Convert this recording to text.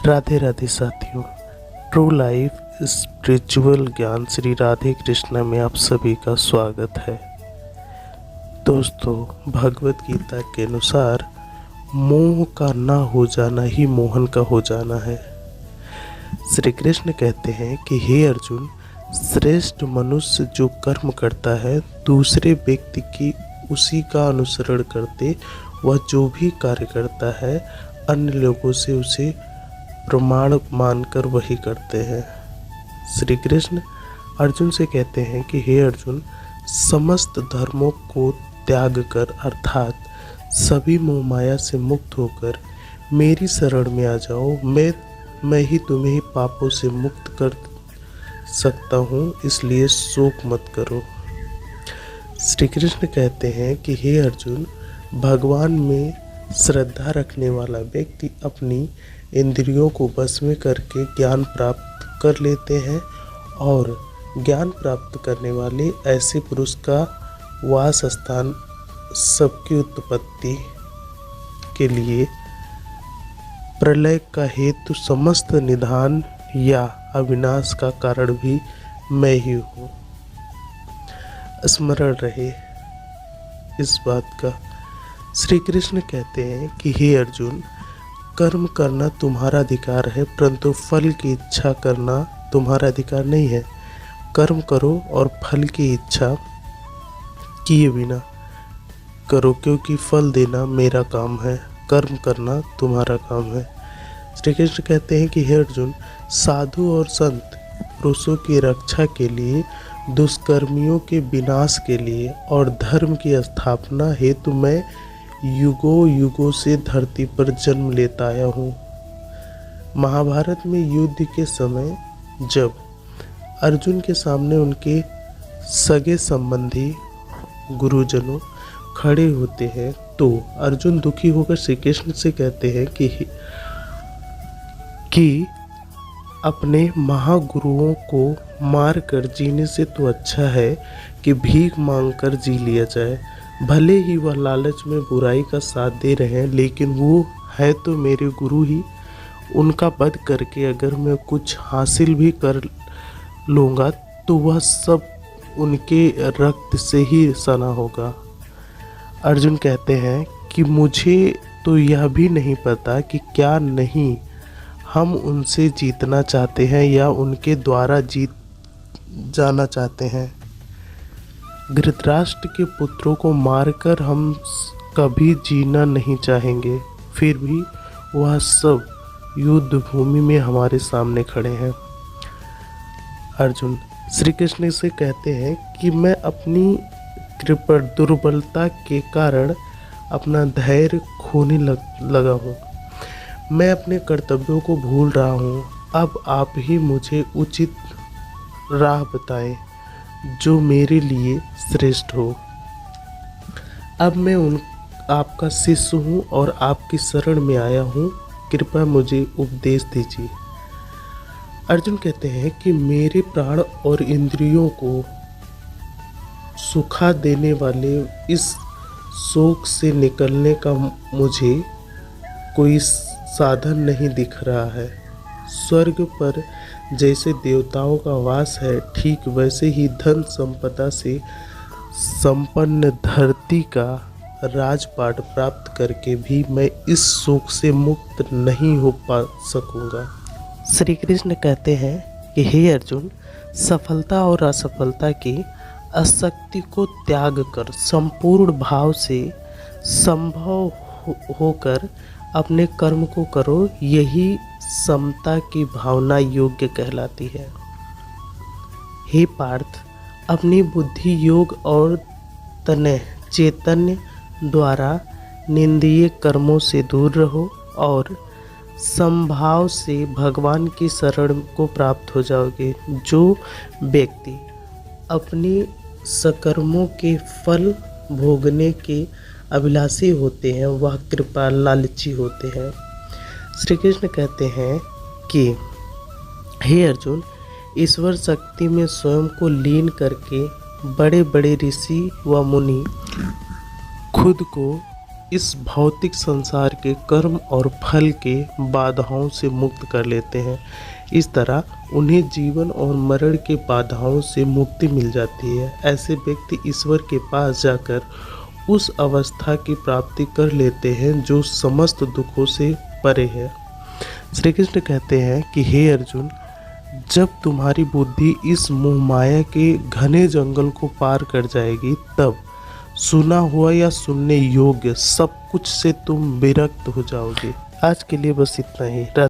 राधे राधे साथियों, true life spiritual ज्ञान श्री राधे कृष्णा में आप सभी का स्वागत है। दोस्तों, भगवत गीता के अनुसार मोह का ना हो जाना ही मोहन का हो जाना है। श्री कृष्ण कहते हैं कि हे अर्जुन, श्रेष्ठ मनुष्य जो कर्म करता है दूसरे व्यक्ति की उसी का अनुसरण करते वह जो भी कार्य करता है अन्य लोगों से उसे प्रमाण मानकर वही करते हैं। श्री कृष्ण अर्जुन से कहते हैं कि हे अर्जुन, समस्त धर्मों को त्याग कर अर्थात सभी मोह माया से मुक्त होकर मेरी शरण में आ जाओ। मैं ही तुम्हें पापों से मुक्त कर सकता हूँ, इसलिए शोक मत करो। श्री कृष्ण कहते हैं कि हे अर्जुन, भगवान में श्रद्धा रखने वाला व्यक्ति अपनी इंद्रियों को वश में करके ज्ञान प्राप्त कर लेते हैं और ज्ञान प्राप्त करने वाले ऐसे पुरुष का वास स्थान सबकी उत्पत्ति के लिए प्रलय का हेतु समस्त निधान या अविनाश का कारण भी मैं ही हूँ। स्मरण रहे इस बात का। श्री कृष्ण कहते हैं कि हे अर्जुन, कर्म करना तुम्हारा अधिकार है परंतु फल की इच्छा करना तुम्हारा अधिकार नहीं है। कर्म करो और फल की इच्छा किए बिना करो, क्योंकि फल देना मेरा काम है, कर्म करना तुम्हारा काम है। श्री कृष्ण कहते हैं कि हे अर्जुन, साधु और संत पुरुषों की रक्षा के लिए, दुष्कर्मियों के विनाश के लिए और धर्म की स्थापना हेतु मैं युगों युगों से धरती पर जन्म लेता आया हूँ। महाभारत में युद्ध के समय जब अर्जुन के सामने उनके सगे संबंधी गुरुजनों खड़े होते हैं तो अर्जुन दुखी होकर श्री कृष्ण से कहते हैं कि अपने महागुरुओं को मार कर जीने से तो अच्छा है कि भीख मांगकर जी लिया जाए। भले ही वह लालच में बुराई का साथ दे रहे हैं, लेकिन वो है तो मेरे गुरु ही। उनका वध करके अगर मैं कुछ हासिल भी कर लूँगा तो वह सब उनके रक्त से ही सना होगा। अर्जुन कहते हैं कि मुझे तो यह भी नहीं पता कि क्या नहीं हम उनसे जीतना चाहते हैं या उनके द्वारा जीत जाना चाहते हैं। धृतराष्ट्र के पुत्रों को मारकर हम कभी जीना नहीं चाहेंगे, फिर भी वह सब युद्ध भूमि में हमारे सामने खड़े हैं। अर्जुन श्री कृष्ण से कहते हैं कि मैं अपनी कृपा दुर्बलता के कारण अपना धैर्य खोने लगा हूँ। मैं अपने कर्तव्यों को भूल रहा हूँ। अब आप ही मुझे उचित राह बताएं जो मेरे लिए श्रेष्ठ हो। अब मैं आपका शिष्य हूँ और आपकी शरण में आया हूँ, कृपया मुझे उपदेश दीजिए। अर्जुन कहते हैं कि मेरे प्राण और इंद्रियों को सुखा देने वाले इस शोक से निकलने का मुझे कोई साधन नहीं दिख रहा है। स्वर्ग पर जैसे देवताओं का वास है, ठीक वैसे ही धन संपदा से संपन्न धरती का राजपाट प्राप्त करके भी मैं इस शोक से मुक्त नहीं हो पा सकूंगा। श्री कृष्ण कहते हैं कि हे अर्जुन, सफलता और असफलता की आसक्ति को त्याग कर संपूर्ण भाव से संभव होकर अपने कर्म को करो, यही समता की भावना योग्य कहलाती है। हे पार्थ, अपनी बुद्धि योग और तन चैतन्य द्वारा निंदनीय कर्मों से दूर रहो और संभाव से भगवान की शरण को प्राप्त हो जाओगे। जो व्यक्ति अपनी सकर्मों के फल भोगने के अभिलाषी होते हैं वह कृपा लालची होते हैं। श्री कृष्ण कहते हैं कि हे अर्जुन, ईश्वर शक्ति में स्वयं को लीन करके बड़े बड़े ऋषि व मुनि खुद को इस भौतिक संसार के कर्म और फल के बाधाओं से मुक्त कर लेते हैं। इस तरह उन्हें जीवन और मरण के बाधाओं से मुक्ति मिल जाती है। ऐसे व्यक्ति ईश्वर के पास जाकर उस अवस्था की प्राप्ति कर लेते हैं जो समस्त दुखों से परे है। श्री कृष्ण कहते हैं कि हे अर्जुन, जब तुम्हारी बुद्धि इस मोह माया के घने जंगल को पार कर जाएगी, तब सुना हुआ या सुनने योग्य सब कुछ से तुम विरक्त हो जाओगे। आज के लिए बस इतना ही।